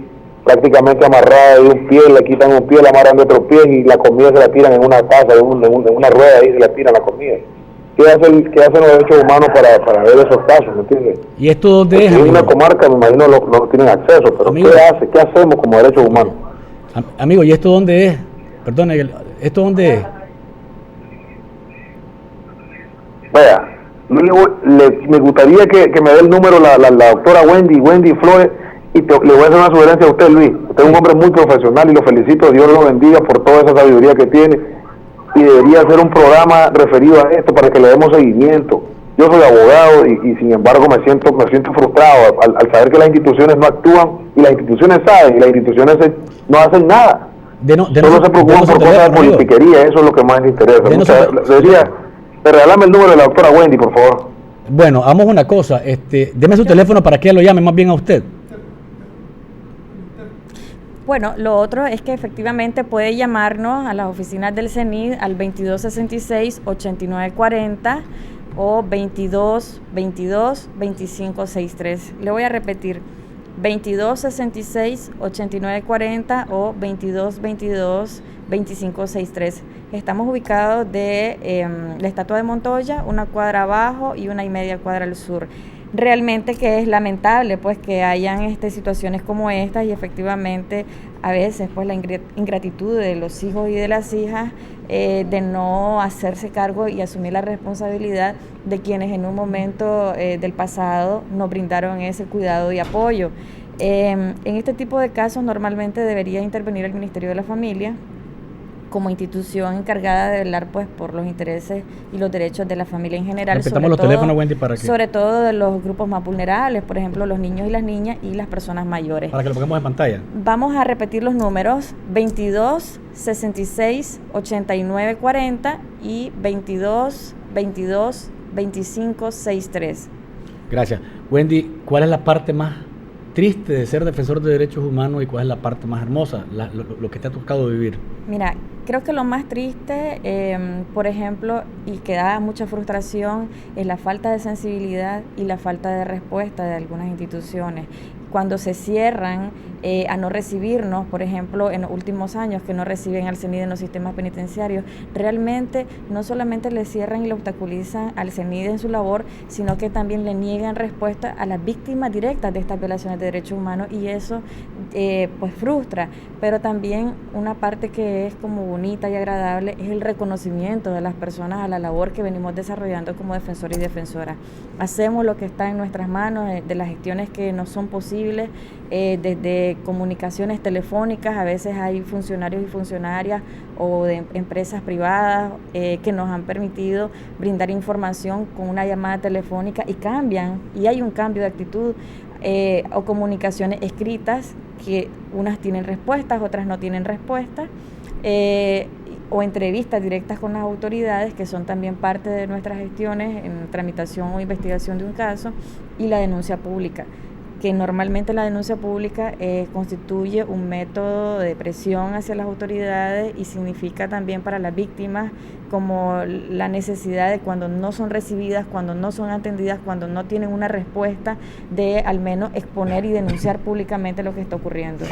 prácticamente amarrada de un pie, le quitan un pie, la amarran de otro pie, y la comida se la tiran en una taza, en una rueda, ahí se la tiran la comida. ¿Qué hacen los derechos humanos para ver esos casos, ¿me entiendes?
¿Y esto dónde es?
En una comarca, me imagino, no tienen acceso, pero amigo, ¿qué hacemos como derechos humanos?
Amigo, ¿y esto dónde es? Perdone, ¿esto dónde es?
Vea, me gustaría que me dé el número la doctora Wendy Flores, y le voy a hacer una sugerencia a usted, Luis. Usted es un hombre muy profesional y lo felicito, Dios lo bendiga por toda esa sabiduría que tiene, y debería hacer un programa referido a esto para que le demos seguimiento. Yo soy abogado y sin embargo me siento frustrado al saber que las instituciones no actúan, y las instituciones saben, y las instituciones no hacen nada. Solo se preocupan por cosas de politiquería, eso es lo que más les interesa. Debería regalarme el número de la doctora Wendy, por favor.
Bueno, hagamos una cosa, deme su teléfono para que ella lo llame más bien a usted.
Bueno, lo otro es que efectivamente puede llamarnos a las oficinas del CENID al 2266-8940 o 2222-2563. Le voy a repetir, 2266-8940 o 2222-2563. Estamos ubicados de la Estatua de Montoya, una cuadra abajo y una y media cuadra al sur. Realmente que es lamentable pues que hayan situaciones como estas, y efectivamente a veces pues la ingratitud de los hijos y de las hijas de no hacerse cargo y asumir la responsabilidad de quienes en un momento del pasado nos brindaron ese cuidado y apoyo. En este tipo de casos normalmente debería intervenir el Ministerio de la Familia, como institución encargada de velar pues por los intereses y los derechos de la familia en general,
Repitamos los teléfonos, Wendy, para que...
sobre todo de los grupos más vulnerables, por ejemplo, los niños y las niñas y las personas mayores.
Para que lo pongamos en pantalla.
Vamos a repetir los números: 22 66 89 40 y 22 22 25 63.
Gracias. Wendy, ¿cuál es la parte más triste de ser defensor de derechos humanos y cuál es la parte más hermosa, lo que te ha tocado vivir?
Mira, creo que lo más triste, por ejemplo, y que da mucha frustración, es la falta de sensibilidad y la falta de respuesta de algunas instituciones. Cuando se cierran a no recibirnos, por ejemplo, en los últimos años que no reciben al CENID en los sistemas penitenciarios, realmente no solamente le cierran y le obstaculizan al CENID en su labor, sino que también le niegan respuesta a las víctimas directas de estas violaciones de derechos humanos, y eso pues frustra. Pero también una parte que es como bonita y agradable es el reconocimiento de las personas a la labor que venimos desarrollando como defensores y defensoras. Hacemos lo que está en nuestras manos, de las gestiones que no son posibles, desde comunicaciones telefónicas. A veces hay funcionarios y funcionarias o de empresas privadas que nos han permitido brindar información con una llamada telefónica y cambian, y hay un cambio de actitud, o comunicaciones escritas que unas tienen respuestas, otras no tienen respuestas, o entrevistas directas con las autoridades, que son también parte de nuestras gestiones en tramitación o investigación de un caso, y la denuncia pública, que normalmente la denuncia pública constituye un método de presión hacia las autoridades y significa también para las víctimas como la necesidad de, cuando no son recibidas, cuando no son atendidas, cuando no tienen una respuesta, de al menos exponer y denunciar públicamente lo que está ocurriendo.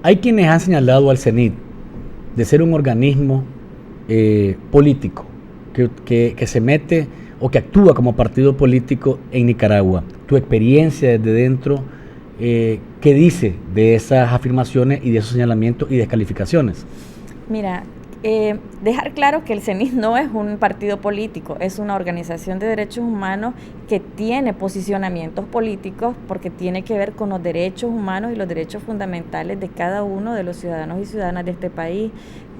Hay quienes han señalado al CENID de ser un organismo político que se mete o que actúa como partido político en Nicaragua. Tu experiencia desde dentro, ¿qué dice de esas afirmaciones y de esos señalamientos y descalificaciones?
Mira, dejar claro que el CENID no es un partido político, es una organización de derechos humanos que tiene posicionamientos políticos porque tiene que ver con los derechos humanos y los derechos fundamentales de cada uno de los ciudadanos y ciudadanas de este país,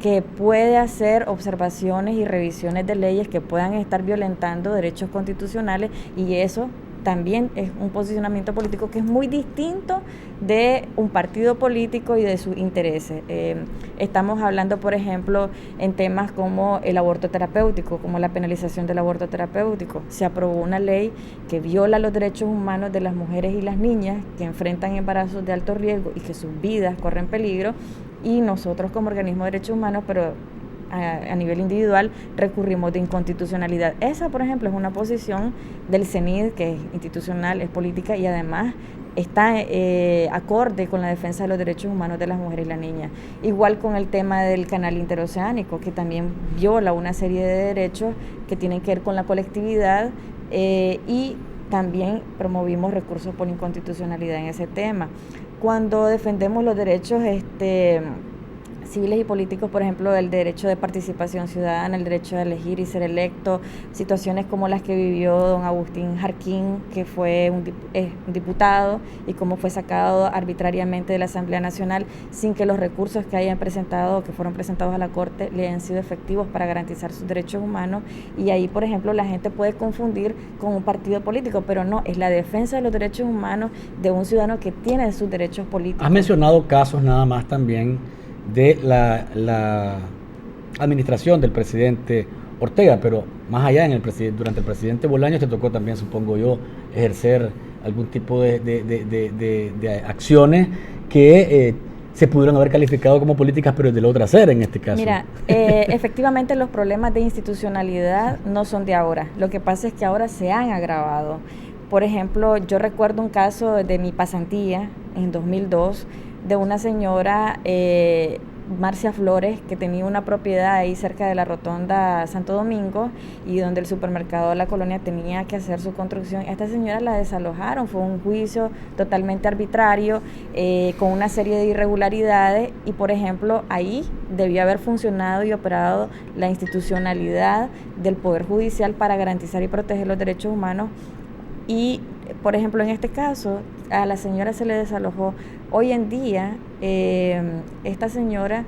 que puede hacer observaciones y revisiones de leyes que puedan estar violentando derechos constitucionales, y eso también es un posicionamiento político que es muy distinto de un partido político y de sus intereses. Estamos hablando, por ejemplo, en temas como el aborto terapéutico, como la penalización del aborto terapéutico. Se aprobó una ley que viola los derechos humanos de las mujeres y las niñas que enfrentan embarazos de alto riesgo y que sus vidas corren peligro, y nosotros como organismo de derechos humanos, pero a nivel individual, recurrimos de inconstitucionalidad. Esa, por ejemplo, es una posición del CENID que es institucional, es política y además está acorde con la defensa de los derechos humanos de las mujeres y las niñas. Igual con el tema del canal interoceánico, que también viola una serie de derechos que tienen que ver con la colectividad, y también promovimos recursos por inconstitucionalidad en ese tema. Cuando defendemos los derechos civiles y políticos, por ejemplo, el derecho de participación ciudadana, el derecho de elegir y ser electo, situaciones como las que vivió don Agustín Jarquín, que fue un diputado, y cómo fue sacado arbitrariamente de la Asamblea Nacional sin que los recursos que hayan presentado, que fueron presentados a la Corte, le hayan sido efectivos para garantizar sus derechos humanos. Y ahí, por ejemplo, la gente puede confundir con un partido político, pero no, es la defensa de los derechos humanos de un ciudadano que tiene sus derechos políticos.
Has mencionado casos nada más también de la administración del presidente Ortega, pero más allá durante el presidente Bolaños te tocó también, supongo yo, ejercer algún tipo de acciones que se pudieron haber calificado como políticas, pero de la otra hacer en este caso.
Mira, efectivamente los problemas de institucionalidad no son de ahora, lo que pasa es que ahora se han agravado. Por ejemplo, yo recuerdo un caso de mi pasantía en 2002, de una señora, Marcia Flores, que tenía una propiedad ahí cerca de la rotonda Santo Domingo, y donde el supermercado de la colonia tenía que hacer su construcción. Esta señora la desalojaron, fue un juicio totalmente arbitrario, con una serie de irregularidades, y por ejemplo ahí debió haber funcionado y operado la institucionalidad del Poder Judicial para garantizar y proteger los derechos humanos. Y, por ejemplo, en este caso, a la señora se le desalojó. Hoy en día, esta señora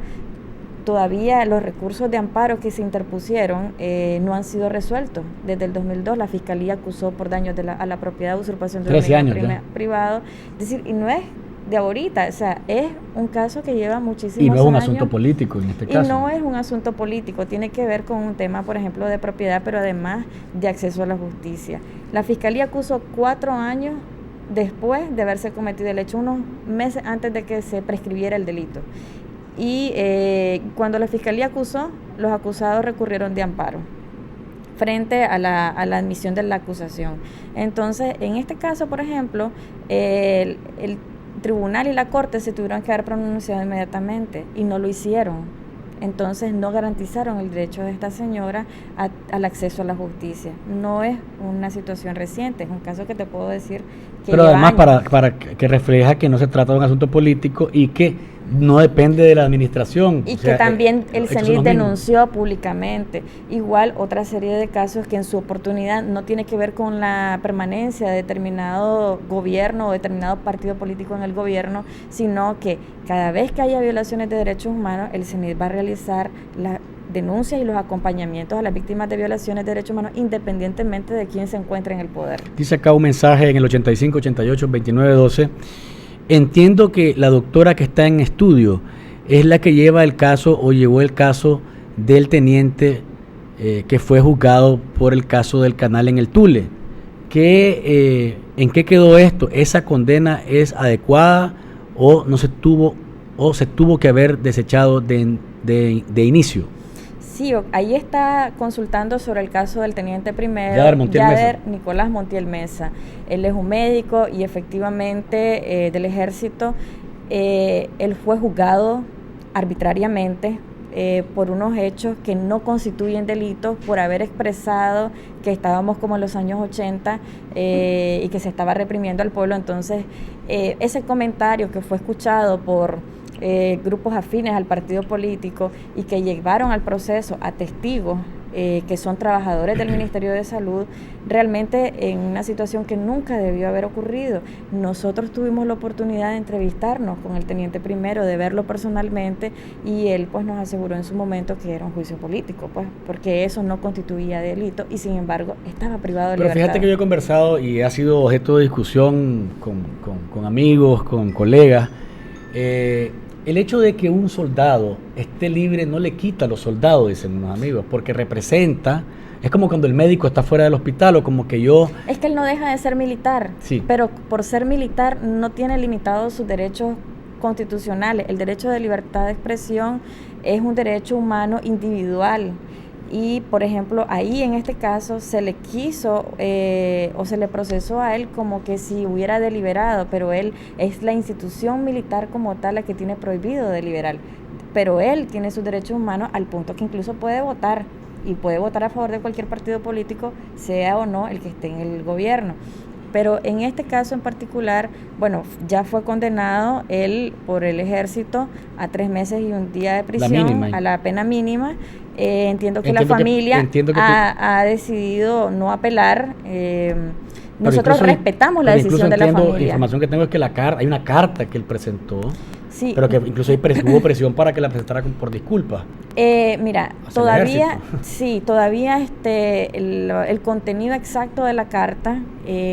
todavía los recursos de amparo que se interpusieron no han sido resueltos. Desde el 2002 la Fiscalía acusó por daños a la propiedad, usurpación de dominio privado. Es decir, y no es de ahorita, o sea, es un caso que lleva muchísimos años.
Y no es un asunto político en este caso.
Y no es un asunto político, tiene que ver con un tema, por ejemplo, de propiedad, pero además de acceso a la justicia. La Fiscalía acusó 4 años después de haberse cometido el hecho, unos meses antes de que se prescribiera el delito. Y cuando la Fiscalía acusó, los acusados recurrieron de amparo frente a la admisión de la acusación. Entonces, en este caso, por ejemplo, el tribunal y la corte se tuvieron que haber pronunciado inmediatamente y no lo hicieron. Entonces no garantizaron el derecho de esta señora al acceso a la justicia. No es una situación reciente, es un caso que te puedo decir que
pero además para que refleja que no se trata de un asunto político y que no depende de la administración.
Y que también el CENIT denunció públicamente. Igual otra serie de casos que en su oportunidad no tiene que ver con la permanencia de determinado gobierno o determinado partido político en el gobierno, sino que cada vez que haya violaciones de derechos humanos, el CENIT va a realizar las denuncias y los acompañamientos a las víctimas de violaciones de derechos humanos independientemente de quién se encuentre en el poder.
Dice acá un mensaje en el 85 88 29 12. Entiendo que la doctora que está en estudio es la que lleva el caso o llevó el caso del teniente que fue juzgado por el caso del canal en el Tule. ¿En qué quedó esto? ¿Esa condena es adecuada o no se tuvo que haber desechado de inicio?
Sí, ahí está consultando sobre el caso del teniente primero,
Yader
Nicolás Montiel Mesa. Él es un médico y efectivamente del ejército. Él fue juzgado arbitrariamente por unos hechos que no constituyen delitos, por haber expresado que estábamos como en los años 80 y que se estaba reprimiendo al pueblo. Entonces, ese comentario que fue escuchado por grupos afines al partido político y que llevaron al proceso a testigos que son trabajadores del Ministerio de Salud, realmente en una situación que nunca debió haber ocurrido. Nosotros tuvimos la oportunidad de entrevistarnos con el teniente primero, de verlo personalmente, y él pues nos aseguró en su momento que era un juicio político, pues, porque eso no constituía delito y sin embargo estaba privado de libertad.
Pero fíjate que yo he conversado y ha sido objeto de discusión con amigos, con colegas. El hecho de que un soldado esté libre no le quita a los soldados, dicen unos amigos, porque representa, es como cuando el médico está fuera del hospital o como que yo...
Es que él no deja de ser militar,
sí,
pero por ser militar no tiene limitados sus derechos constitucionales. El derecho de libertad de expresión es un derecho humano individual. Y, por ejemplo, ahí en este caso se le quiso o se le procesó a él como que si hubiera deliberado, pero él es la institución militar como tal la que tiene prohibido deliberar. Pero él tiene sus derechos humanos al punto que incluso puede votar, y puede votar a favor de cualquier partido político, sea o no el que esté en el gobierno. Pero en este caso en particular, bueno, ya fue condenado él por el ejército a 3 meses y 1 día de prisión, a la pena mínima. Entiendo que la familia ha decidido no apelar. Nosotros respetamos la decisión de la familia.
La información que tengo es que hay una carta que él presentó,
sí,
pero que incluso hubo presión para que la presentara por disculpas.
Mira, todavía el contenido exacto de la carta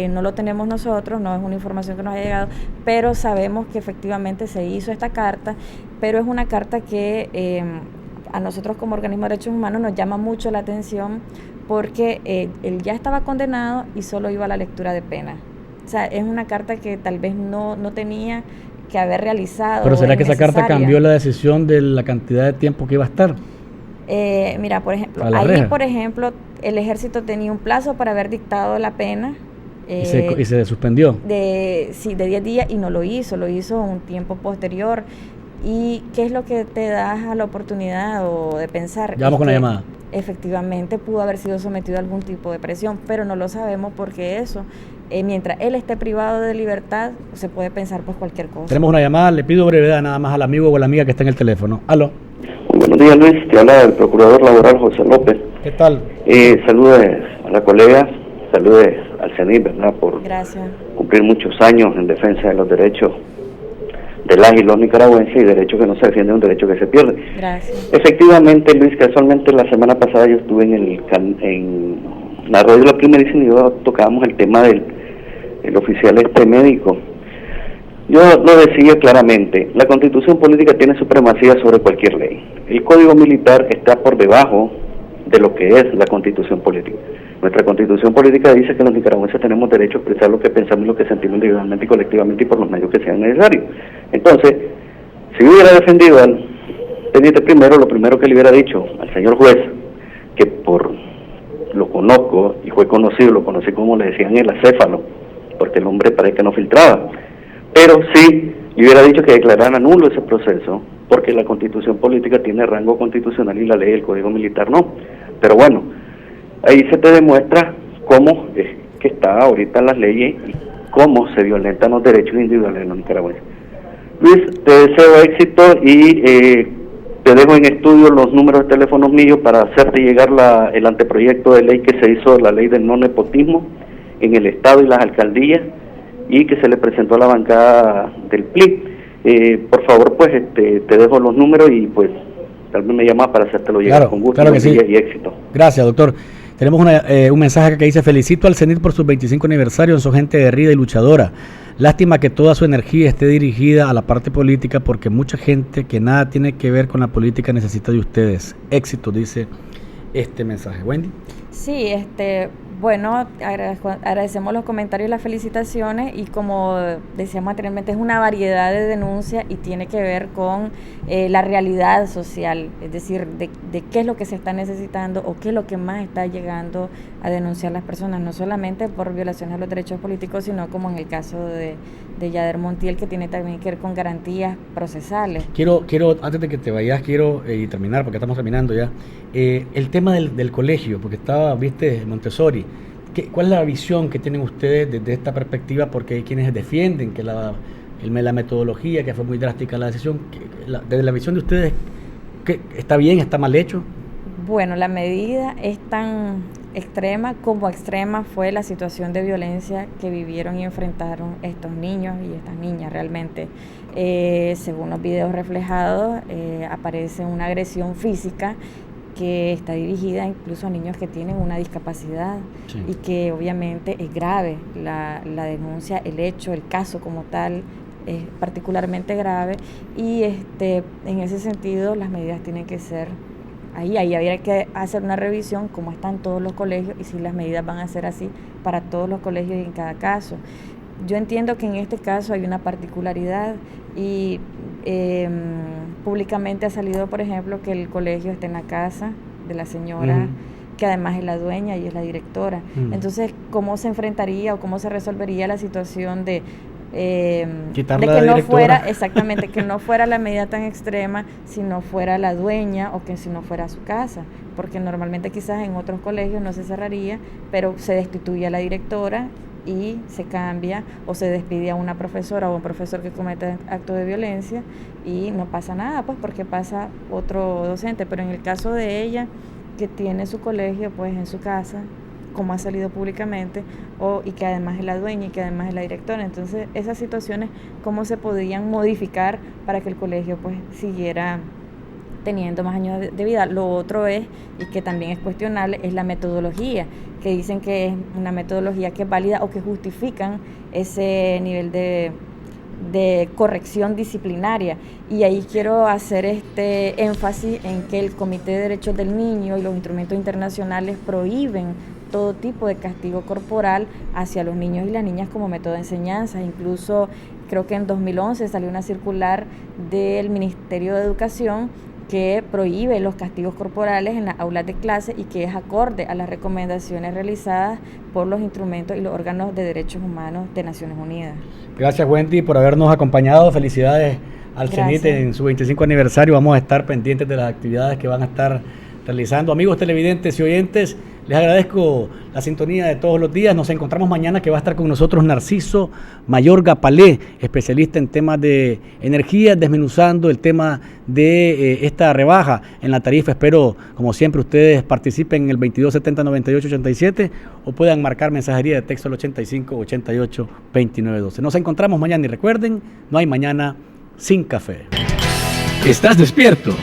no lo tenemos nosotros, no es una información que nos haya llegado, pero sabemos que efectivamente se hizo esta carta, pero es una carta que a nosotros como organismo de derechos humanos nos llama mucho la atención porque él ya estaba condenado y solo iba a la lectura de pena. O sea, es una carta que tal vez no tenía que haber realizado.
¿Pero será que esa carta cambió la decisión de la cantidad de tiempo que iba a estar?
Mira, por ejemplo, allí, por ejemplo, el ejército tenía un plazo para haber dictado la pena.
¿Y se suspendió?
De 10 días y no lo hizo un tiempo posterior. ¿Y qué es lo que te da a la oportunidad o de pensar?
Ya vamos con la llamada.
Efectivamente pudo haber sido sometido a algún tipo de presión, pero no lo sabemos porque eso, mientras él esté privado de libertad, se puede pensar pues cualquier cosa.
Tenemos una llamada, le pido brevedad nada más al amigo o a la amiga que está en el teléfono. Aló.
Buenos días, Luis, te habla el procurador laboral José López.
¿Qué tal?
Saludes a la colega, saludes al CENIT, ¿verdad? Por
Gracias.
Cumplir muchos años en defensa de los derechos de las y los nicaragüenses, y derecho que no se defiende es un derecho que se pierde.
Gracias.
Efectivamente, Luis, casualmente la semana pasada yo estuve en la radio de la primera y tocábamos el tema del oficial médico. Yo lo decía claramente, la Constitución política tiene supremacía sobre cualquier ley. El Código Militar está por debajo de lo que es la Constitución política. Nuestra Constitución política dice que los nicaragüenses tenemos derecho a expresar lo que pensamos y lo que sentimos individualmente y colectivamente y por los medios que sean necesarios. Entonces, si hubiera defendido al teniente primero, lo primero que le hubiera dicho al señor juez, que lo conozco y fue conocido, lo conocí como le decían el acéfalo, porque el hombre parece que no filtraba, pero sí le hubiera dicho que declarara nulo ese proceso, porque la Constitución política tiene rango constitucional y la ley del Código Militar no. Pero bueno, ahí se te demuestra cómo es que está ahorita las leyes y cómo se violentan los derechos individuales de los nicaragüenses. Luis, te deseo éxito y te dejo en estudio los números de teléfonos míos para hacerte llegar el anteproyecto de ley que se hizo, la ley del no nepotismo en el Estado y las alcaldías, y que se le presentó a la bancada del PLI. Por favor, pues te dejo los números y pues tal vez me llamas para hacértelo llegar con gusto,
claro que sí.
Y éxito.
Gracias, doctor. Tenemos un mensaje que dice: felicito al CENIT por su 25 aniversario, son gente aguerrida y luchadora. Lástima que toda su energía esté dirigida a la parte política, porque mucha gente que nada tiene que ver con la política necesita de ustedes. Éxito, dice este mensaje. Wendy.
Sí, bueno, agradecemos los comentarios y las felicitaciones, y como decíamos anteriormente, es una variedad de denuncias y tiene que ver con la realidad social, es decir, de qué es lo que se está necesitando o qué es lo que más está llegando a denunciar las personas, no solamente por violaciones a los derechos políticos, sino como en el caso de Yader Montiel, que tiene también que ver con garantías procesales.
Quiero antes de que te vayas, y terminar, porque estamos terminando ya, el tema del colegio, porque estaba, viste, Montessori. ¿Cuál es la visión que tienen ustedes desde esta perspectiva? Porque hay quienes defienden que la metodología, que fue muy drástica la decisión, desde la visión de ustedes, ¿qué, está bien, está mal hecho?
Bueno, la medida es tan extrema como extrema fue la situación de violencia que vivieron y enfrentaron estos niños y estas niñas realmente. Según los videos reflejados, aparece una agresión física que está dirigida incluso a niños que tienen una discapacidad, sí, y que obviamente es grave la denuncia, el hecho, el caso como tal es particularmente grave, y en ese sentido las medidas tienen que ser ahí habría que hacer una revisión cómo están todos los colegios y si las medidas van a ser así para todos los colegios y en cada caso. Yo entiendo que en este caso hay una particularidad y públicamente ha salido, por ejemplo, que el colegio está en la casa de la señora, que además es la dueña y es la directora. Entonces, ¿cómo se enfrentaría o cómo se resolvería la situación de que no fuera, exactamente, que no fuera la medida tan extrema si no fuera la dueña o que si no fuera su casa? Porque normalmente quizás en otros colegios no se cerraría, pero se destituye a la directora y se cambia o se despide a una profesora o un profesor que comete actos de violencia y no pasa nada, pues porque pasa otro docente. Pero en el caso de ella, que tiene su colegio pues en su casa, como ha salido públicamente, y que además es la dueña y que además es la directora, entonces esas situaciones cómo se podrían modificar para que el colegio pues siguiera teniendo más años de vida. Lo otro es, y que también es cuestionable, es la metodología, que dicen que es una metodología que es válida o que justifican ese nivel de corrección disciplinaria. Y ahí quiero hacer énfasis en que el Comité de Derechos del Niño y los instrumentos internacionales prohíben todo tipo de castigo corporal hacia los niños y las niñas como método de enseñanza. Incluso creo que en 2011 salió una circular del Ministerio de Educación que prohíbe los castigos corporales en las aulas de clase y que es acorde a las recomendaciones realizadas por los instrumentos y los órganos de derechos humanos de Naciones Unidas.
Gracias, Wendy, por habernos acompañado. Felicidades al CENIT en su 25 aniversario. Vamos a estar pendientes de las actividades que van a estar realizando. Amigos televidentes y oyentes, les agradezco la sintonía de todos los días. Nos encontramos mañana, que va a estar con nosotros Narciso Mayorga Palé, especialista en temas de energía, desmenuzando el tema de esta rebaja en la tarifa. Espero, como siempre, ustedes participen en el 2270-9887 o puedan marcar mensajería de texto al 85-88-2912. Nos encontramos mañana y recuerden, no hay mañana sin café. ¿Estás despierto?